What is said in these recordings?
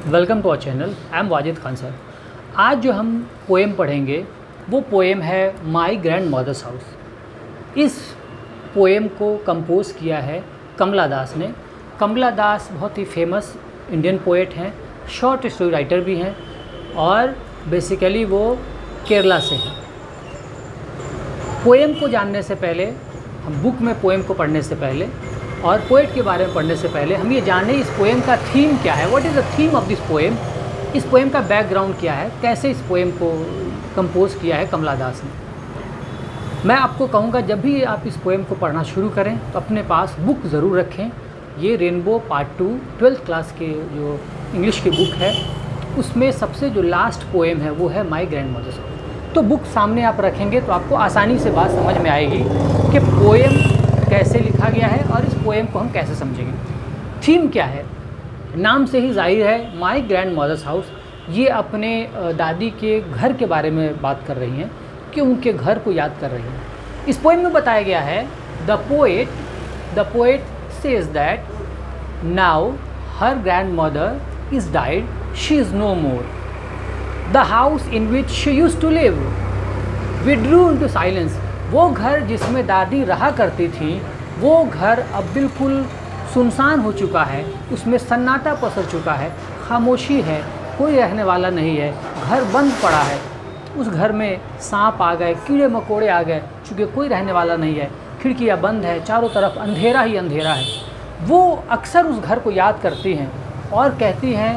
Welcome to our channel. I am Wajid Khan sir. आज जो हम पोएम पढ़ेंगे वो पोएम है माई ग्रैंड मदर्स हाउस। इस पोएम को कंपोज़ किया है कमला दास ने। कमला दास बहुत ही फेमस इंडियन पोएट हैं, शॉर्ट स्टोरी राइटर भी हैं और बेसिकली वो केरला से हैं। पोएम को जानने से पहले, हम बुक में पोएम को पढ़ने से पहले और पोएट के बारे में पढ़ने से पहले हम ये जानें इस पोएम का थीम क्या है। What is the theme of this poem. इस पोएम का बैकग्राउंड क्या है, कैसे इस पोएम को कंपोज़ किया है कमला दास ने। मैं आपको कहूँगा जब भी आप इस पोएम को पढ़ना शुरू करें तो अपने पास बुक ज़रूर रखें। ये रेनबो पार्ट 2 12th क्लास के जो इंग्लिश की बुक है उसमें सबसे जो लास्ट पोएम है वो है माई ग्रैंड मदर्स हाउस। तो बुक सामने आप रखेंगे तो आपको आसानी से बात समझ में आएगी कि पोएम कैसे लिखा गया है और इस पोएम को हम कैसे समझेंगे। थीम क्या है, नाम से ही जाहिर है माई ग्रैंड मदर्स हाउस। ये अपने दादी के घर के बारे में बात कर रही हैं कि उनके घर को याद कर रही हैं। इस पोएम में बताया गया है the poet says that now her grandmother is died, she is no more. The house in which she used to live withdrew into silence. वो घर जिसमें दादी रहा करती थी वो घर अब बिल्कुल सुनसान हो चुका है, उसमें सन्नाटा पसर चुका है, खामोशी है, कोई रहने वाला नहीं है, घर बंद पड़ा है। उस घर में सांप आ गए, कीड़े मकोड़े आ गए, चूँकि कोई रहने वाला नहीं है, खिड़कियाँ बंद है, चारों तरफ अंधेरा ही अंधेरा है। वो अक्सर उस घर को याद करती हैं और कहती हैं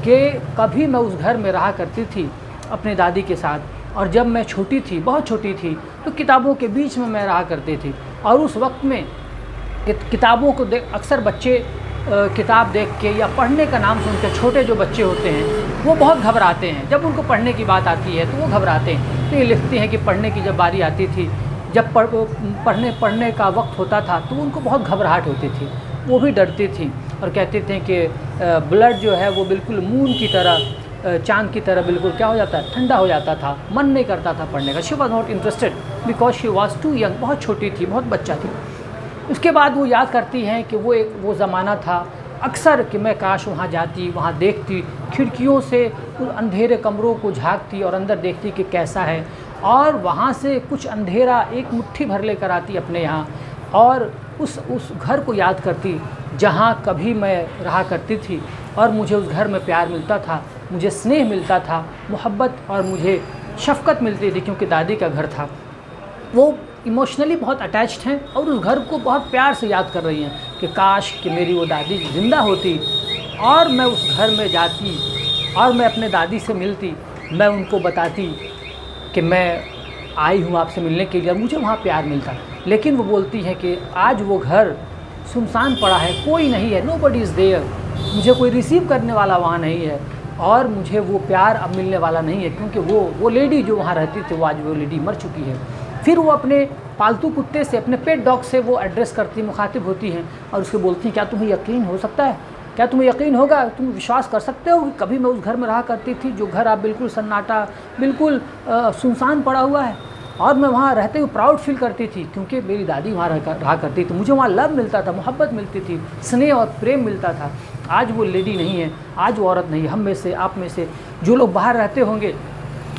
कि कभी मैं उस घर में रहा करती थी अपने दादी के साथ, और जब मैं छोटी थी, बहुत छोटी थी, तो किताबों के बीच में मैं रहा करती थी। और उस वक्त में किताबों को देख अक्सर बच्चे किताब देख के या पढ़ने का नाम सुन के, छोटे जो बच्चे होते हैं वो बहुत घबराते हैं। जब उनको पढ़ने की बात आती है तो वो घबराते हैं। तो ये लिखती हैं कि पढ़ने की जब बारी आती थी, जब पढ़ने का वक्त होता था तो उनको बहुत घबराहट होती थी, वो भी डरती थी और कहते थे कि ब्लड जो है वो बिल्कुल मून की तरह, चाँद की तरह बिल्कुल क्या हो जाता है, ठंडा हो जाता था, मन नहीं करता था पढ़ने का। She was not interested because she was too young, बहुत छोटी थी, बहुत बच्चा थी। उसके बाद वो याद करती हैं कि वो ज़माना था अक्सर कि मैं काश वहाँ जाती, वहाँ देखती, खिड़कियों से उन अंधेरे कमरों को झांकती और अंदर देखती कि कैसा है, और वहाँ से कुछ अंधेरा एक मुट्ठी भर लेकर आती अपने यहाँ और उस घर को याद करती जहाँ कभी मैं रहा करती थी और मुझे उस घर में प्यार मिलता था, मुझे स्नेह मिलता था, मोहब्बत और मुझे शफ़क़त मिलती थी क्योंकि दादी का घर था। वो इमोशनली बहुत अटैच्ड हैं और उस घर को बहुत प्यार से याद कर रही हैं कि काश कि मेरी वो दादी ज़िंदा होती और मैं उस घर में जाती और मैं अपने दादी से मिलती, मैं उनको बताती कि मैं आई हूँ आपसे मिलने के लिए, मुझे वहाँ प्यार मिलता। लेकिन वो बोलती है कि आज वो घर सुनसान पड़ा है, कोई नहीं है, नोबडी इज़ देयर, मुझे कोई रिसीव करने वाला वहाँ नहीं है और मुझे वो प्यार अब मिलने वाला नहीं है क्योंकि वो लेडी जो वहाँ रहती थी वो आज वो लेडी मर चुकी है। फिर वो अपने पालतू कुत्ते से, अपने पेट डॉग से वो एड्रेस करती, मुखातिब होती हैं और उसको बोलती हैं क्या तुम्हें यकीन हो सकता है, क्या तुम्हें यकीन होगा, तुम विश्वास कर सकते हो कि कभी मैं उस घर में रहा करती थी जो घर आप बिल्कुल सन्नाटा, बिल्कुल सुनसान पड़ा हुआ है, और मैं वहाँ रहते हुए प्राउड फील करती थी क्योंकि मेरी दादी वहाँ रहा करती थी, मुझे वहाँ लव मिलता था, मोहब्बत मिलती थी, स्नेह और प्रेम मिलता था। आज वो लेडी नहीं है, आज वो औरत नहीं है। हम में से, आप में से जो लोग बाहर रहते होंगे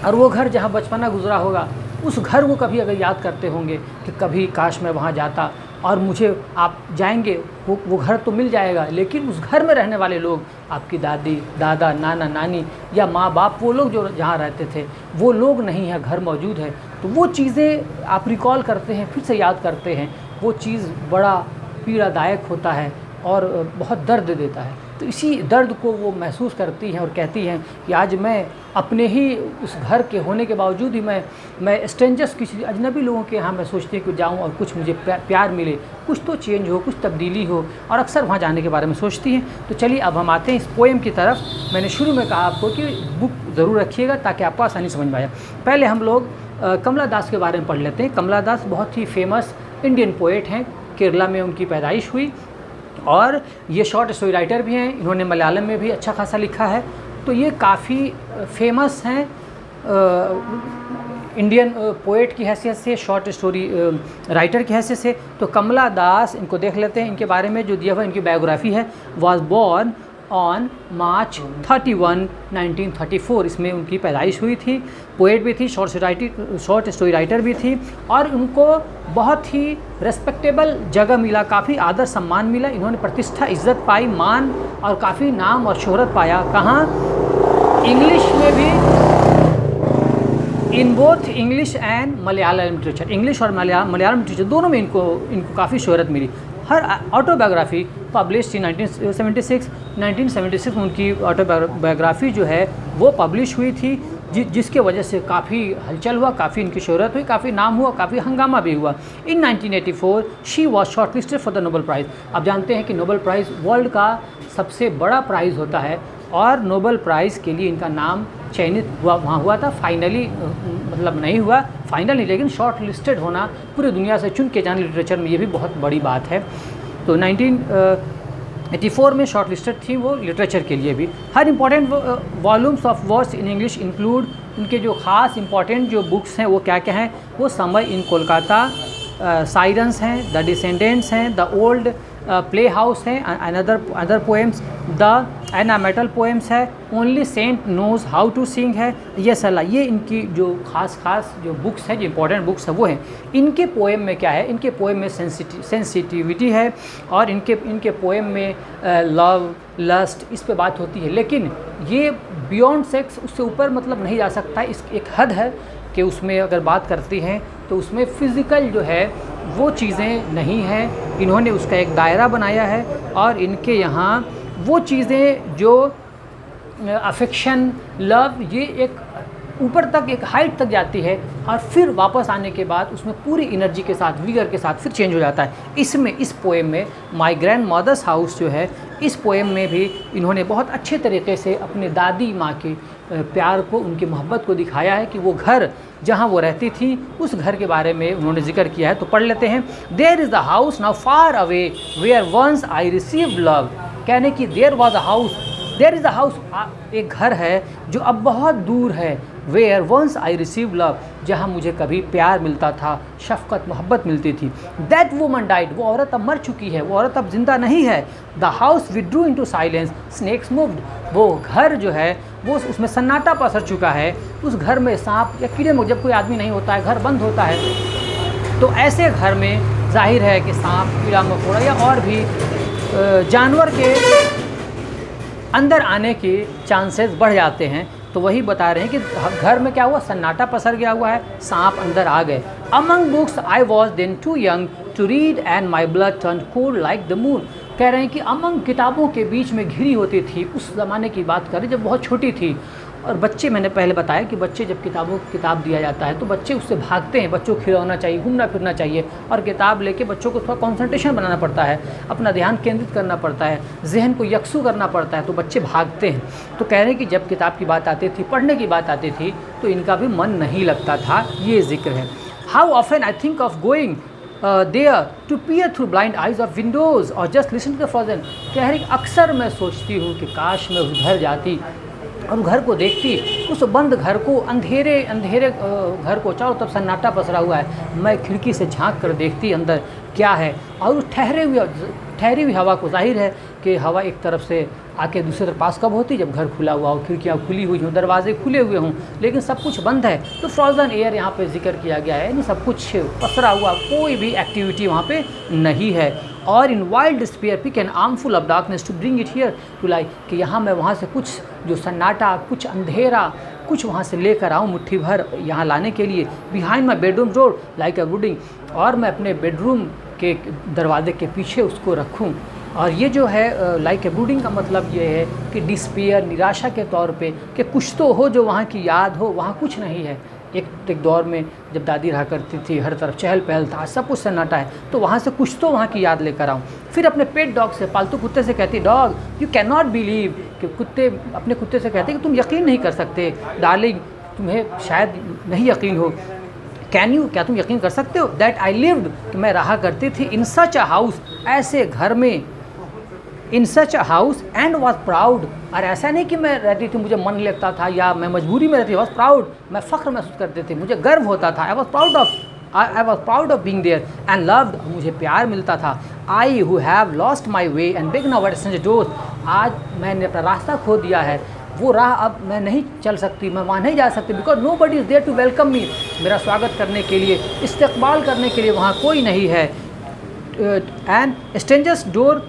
और वो घर जहाँ बचपना गुजरा होगा उस घर को कभी अगर याद करते होंगे कि कभी काश मैं वहाँ जाता, और मुझे आप जाएंगे वो घर तो मिल जाएगा, लेकिन उस घर में रहने वाले लोग, आपकी दादी, दादा, नाना, नानी या माँ बाप, वो लोग जो जहाँ रहते थे वो लोग नहीं है, घर मौजूद है। तो वो चीज़ें आप रिकॉल करते हैं, फिर से याद करते हैं, वो चीज़ बड़ा पीड़ादायक होता है और बहुत दर्द देता है। तो इसी दर्द को वो महसूस करती हैं और कहती हैं कि आज मैं अपने ही उस घर के होने के बावजूद ही मैं स्ट्रेंजर्स, किसी अजनबी लोगों के यहाँ मैं सोचती हूँ कि जाऊँ और कुछ मुझे प्यार मिले, कुछ तो चेंज हो, कुछ तब्दीली हो, और अक्सर वहाँ जाने के बारे में सोचती हैं। तो चलिए अब हम आते हैं इस पोएम की तरफ। मैंने शुरू में कहा आपको कि बुक ज़रूर रखिएगा ताकि आपको आसानी समझ में आए। पहले हम लोग कमला दास के बारे में पढ़ लेते हैं। कमला दास बहुत ही फेमस इंडियन पोएट हैं, केरला में उनकी पैदाइश हुई और ये शॉर्ट स्टोरी राइटर भी हैं। इन्होंने मलयालम में भी अच्छा खासा लिखा है, तो ये काफ़ी फेमस हैं इंडियन पोएट की हैसियत से, शॉर्ट स्टोरी राइटर की हैसियत से। तो कमला दास, इनको देख लेते हैं, इनके बारे में जो दिया हुआ इनकी बायोग्राफी है। Was born on March 31, 1934। इसमें उनकी पैदाइश हुई थी। पोएट भी थी, शॉर्ट स्टोरी राइटर भी थी, और उनको बहुत ही रेस्पेक्टेबल जगह मिला, काफ़ी आदर सम्मान मिला। इन्होंने प्रतिष्ठा, इज्जत पाई, मान और काफ़ी नाम और शोहरत पाया। कहाँ? इंग्लिश में भी, in both English and Malayalam literature, English और मलयालम लिटरेचर दोनों में इनको काफ़ी शोहरत मिली। हर ऑटोबायोग्राफी पब्लिश इन 1976 में उनकी ऑटोबायोग्राफी जो है वो पब्लिश हुई थी, जिसके वजह से काफ़ी हलचल हुआ, काफ़ी इनकी शोहरत हुई, काफ़ी नाम हुआ, काफ़ी हंगामा भी हुआ। इन 1984 she was shortlisted for the Nobel prize. आप जानते हैं कि नोबेल प्राइज़ वर्ल्ड का सबसे बड़ा प्राइज़ होता है, और नोबेल प्राइज़ के लिए इनका नाम चयनित हुआ था। फाइनली मतलब नहीं हुआ, फाइनल नहीं, लेकिन शॉर्ट लिस्टेड होना, पूरी दुनिया से चुन के जाने लिटरेचर में ये भी बहुत बड़ी बात है। तो 1984 में शॉर्ट लिस्टेड थी वो लिटरेचर के लिए भी। हर important volumes of words in English include, उनके जो ख़ास इंपॉर्टेंट जो बुक्स हैं वो क्या क्या हैं? वो समर इन कोलकाता, साइरेंस हैं, द डिसेंडेंट्स हैं, द ओल्ड प्ले हाउस हैं, other poems, the Anamalai poems है, only saint knows how to sing है, ये सलाह, ये इनकी जो खास जो बुक्स हैं, जो इंपॉर्टेंट बुक्स हैं वो हैं। इनके पोएम में क्या है? इनके पोएम में सेंसिटिविटी है, और इनके पोएम में लव, लस्ट, इस पे बात होती है। लेकिन ये बियॉन्ड सेक्स, उससे ऊपर मतलब नहीं जा सकता। इस एक हद है कि उसमें अगर बात करती हैं तो उसमें फ़िज़िकल जो है वो चीज़ें नहीं हैं। इन्होंने उसका एक दायरा बनाया है, और इनके यहाँ वो चीज़ें जो अफेक्शन, लव, ये एक ऊपर तक, एक हाइट तक जाती है, और फिर वापस आने के बाद उसमें पूरी एनर्जी के साथ, विगर के साथ फिर चेंज हो जाता है। इसमें, इस पोएम में माय ग्रैंड मदर्स हाउस जो है, इस पोएम में भी इन्होंने बहुत अच्छे तरीके से अपने दादी माँ के प्यार को, उनकी मोहब्बत को दिखाया है, कि वो घर जहाँ वो रहती थी उस घर के बारे में उन्होंने जिक्र किया है। तो पढ़ लेते हैं। There is the house now far away where once I received love. कहने की there was a house, there is a house, एक घर है जो अब बहुत दूर है, where once I receive love, जहाँ मुझे कभी प्यार मिलता था, शफ़क़त, मोहब्बत मिलती थी। दैट वुमन डाइड, वो औरत अब मर चुकी है, वो औरत अब जिंदा नहीं है। The house withdrew into silence, snakes moved, वो घर जो है वो, उसमें सन्नाटा पसर चुका है। उस घर में सांप या कीड़े, जब कोई आदमी नहीं होता है, घर बंद होता है, तो ऐसे घर में जाहिर है कि सांप, कीड़ा मकोड़ा या और भी जानवर के अंदर आने के चांसेस बढ़ जाते हैं। तो वही बता रहे हैं कि घर में क्या हुआ, सन्नाटा पसर गया हुआ है, सांप अंदर आ गए। Among books I was then too young to read and my blood turn cold like the moon. कह रहे हैं कि अमंग किताबों के बीच में घिरी होती थी। उस ज़माने की बात करें जब बहुत छोटी थी, और बच्चे, मैंने पहले बताया कि बच्चे जब किताब दिया जाता है तो बच्चे उससे भागते हैं। बच्चों को खिलौना चाहिए, घूमना फिरना चाहिए, और किताब लेके बच्चों को थोड़ा कंसंट्रेशन बनाना पड़ता है, अपना ध्यान केंद्रित करना पड़ता है, जहन को यकसू करना पड़ता है, तो बच्चे भागते हैं। तो कह रहे हैं कि जब किताब की बात आती थी, पढ़ने की बात आती थी, तो इनका भी मन नहीं लगता था, ये जिक्र है। How often I think of going there to peer through blind eyes of windows और just listen to the frozen. कह रहे अक्सर मैं सोचती हूँ कि काश मैं उस घर जाती और घर को देखती, उस बंद घर को, अंधेरे घर को, चारों तरफ सन्नाटा पसरा हुआ है, मैं खिड़की से झांक कर देखती अंदर क्या है, और उस ठहरी हुई हवा को, जाहिर है कि हवा एक तरफ से आके दूसरे तरफ पास कब होती, जब घर खुला हुआ हो, खिड़कियाँ खुली हुई हों, दरवाजे खुले हुए हों, लेकिन सब कुछ बंद है। तो फ्रोजन एयर यहाँ पे जिक्र किया गया है, यानी सब कुछ पसरा हुआ, कोई भी एक्टिविटी वहाँ पे नहीं है। और in wild despair pick an armful of darkness to bring it here to light, कि यहाँ मैं वहाँ से कुछ जो सन्नाटा, कुछ अंधेरा, कुछ वहाँ से लेकर आऊँ मुट्ठी भर यहाँ लाने के लिए। Behind my bedroom door like a wooden, और मैं अपने बेडरूम के दरवाजे के पीछे उसको रखूँ। और ये जो है लाइक ए ब्रूडिंग का मतलब ये है कि डिस्पेयर, निराशा के तौर पे, कि कुछ तो हो जो वहाँ की याद हो, वहाँ कुछ नहीं है। एक दौर में जब दादी रहा करती थी, हर तरफ चहल पहल था, सब कुछ सन्नाटा है, तो वहाँ से कुछ तो वहाँ की याद लेकर आऊँ। फिर अपने पेट डॉग से, पालतू कुत्ते से कहती, dog you can not believe, कि कुत्ते अपने कुत्ते से कहते कि तुम यकीन नहीं कर सकते, डार्लिंग तुम्हें शायद नहीं यकीन हो, कैन यू, क्या तुम यकीन कर सकते हो, दैट आई लिव्ड, कि मैं रहा करती थी, इन सच अ हाउस, ऐसे घर में, in such a house, and was proud, और ऐसा नहीं कि मैं रहती थी मुझे मन लगता था या मैं मजबूरी में रहती, वॉज प्राउड, मैं फ़ख्र महसूस करती थी, मुझे गर्व होता था, I was proud of being there, and loved, मुझे प्यार मिलता था। I who have lost my way and big now at stranger doors, आज मैंने अपना रास्ता खो दिया है, वो राह अब मैं नहीं चल सकती, मैं वहाँ नहीं जा सकती, because nobody is there to welcome me. मेरा स्वागत करने के लिए, इस्तकबाल करने के लिए वहाँ कोई नहीं है। And strangers door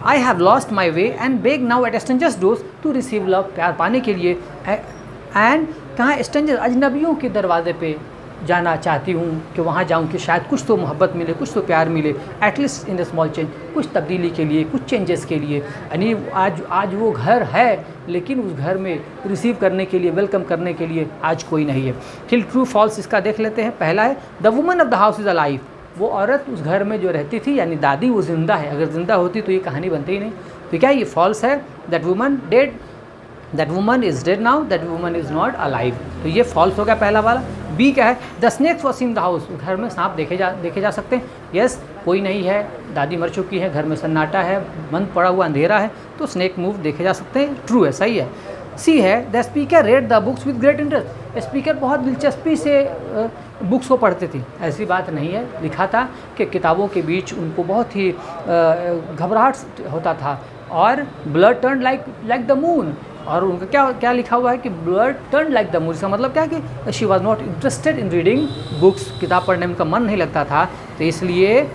I have lost my way and beg now at strangers doors to receive love. प्यार पाने के लिए एंड कहाँ स्ट्रेंजर, अजनबियों के दरवाजे पे जाना चाहती हूँ कि वहाँ जाऊँ कि शायद कुछ तो मोहब्बत मिले, कुछ तो प्यार मिले, at least in the small change, कुछ तब्दीली के लिए, कुछ चेंजेस के लिए। यानी आज वो घर है, लेकिन उस घर में रिसीव करने के लिए, वेलकम करने के लिए आज कोई नहीं है। फिर ट्रू फॉल्स इसका देख लेते हैं। पहला है the woman of the house is alive. वो औरत उस घर में जो रहती थी, यानी दादी, वो ज़िंदा है। अगर ज़िंदा होती तो ये कहानी बनती ही नहीं। तो क्या ये फॉल्स है? That woman dead, that woman is dead now, that woman is not alive. तो ये फॉल्स हो गया पहला वाला। बी क्या है? The snakes was in the house. घर में सांप देखे जा सकते हैं। यस, कोई नहीं है, दादी मर चुकी है, घर में सन्नाटा है, बंद पड़ा हुआ अंधेरा है, तो स्नेक मूव देखे जा सकते हैं। ट्रू है, सही है। सी है the speaker read the books with great interest. Speaker बहुत दिलचस्पी से बुक्स को पढ़ते थे। ऐसी बात नहीं है, लिखा था कि किताबों के बीच उनको बहुत ही घबराहट होता था। और blood turn like the moon. और उनका क्या लिखा हुआ है कि blood turn like the moon. इसका मतलब क्या है कि she was not interested in reading books. किताब पढ़ने में उनका मन नहीं लगता था, तो इसलिए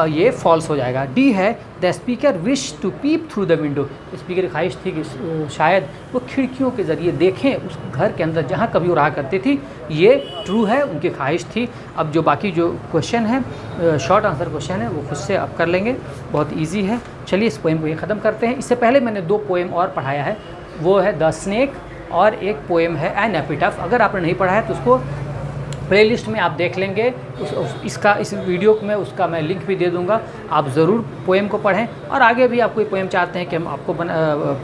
ये फॉल्स हो जाएगा। डी है the speaker wish to peep through the window. Speaker की ख्वाहिश थी कि शायद वो खिड़कियों के ज़रिए देखें उस घर के अंदर जहाँ कभी वो रहा करती थी। ये ट्रू है, उनकी ख्वाहिश थी। अब जो बाकी जो क्वेश्चन है, शॉर्ट आंसर क्वेश्चन है, वो खुद से अब कर लेंगे, बहुत ईजी है। चलिए इस पोएम को ये ख़त्म करते हैं। इससे पहले मैंने 2 पोएम और पढ़ाया है, वो है द स्नेक और एक पोएम है एन एपिटाफ। अगर आपने नहीं पढ़ा है तो उसको प्लेलिस्ट में आप देख लेंगे। इस वीडियो में उसका मैं लिंक भी दे दूंगा। आप ज़रूर पोएम को पढ़ें, और आगे भी आप कोई पोएम चाहते हैं कि हम आपको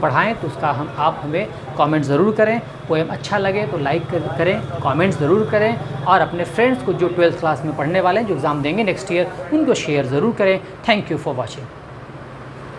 पढ़ाएं तो उसका आप हमें कमेंट ज़रूर करें। पोएम अच्छा लगे तो लाइक करें, कमेंट ज़रूर करें, और अपने फ्रेंड्स को जो 12th क्लास में पढ़ने वाले हैं, जो एग्ज़ाम देंगे नेक्स्ट ईयर, उनको शेयर ज़रूर करें। Thank you for watching.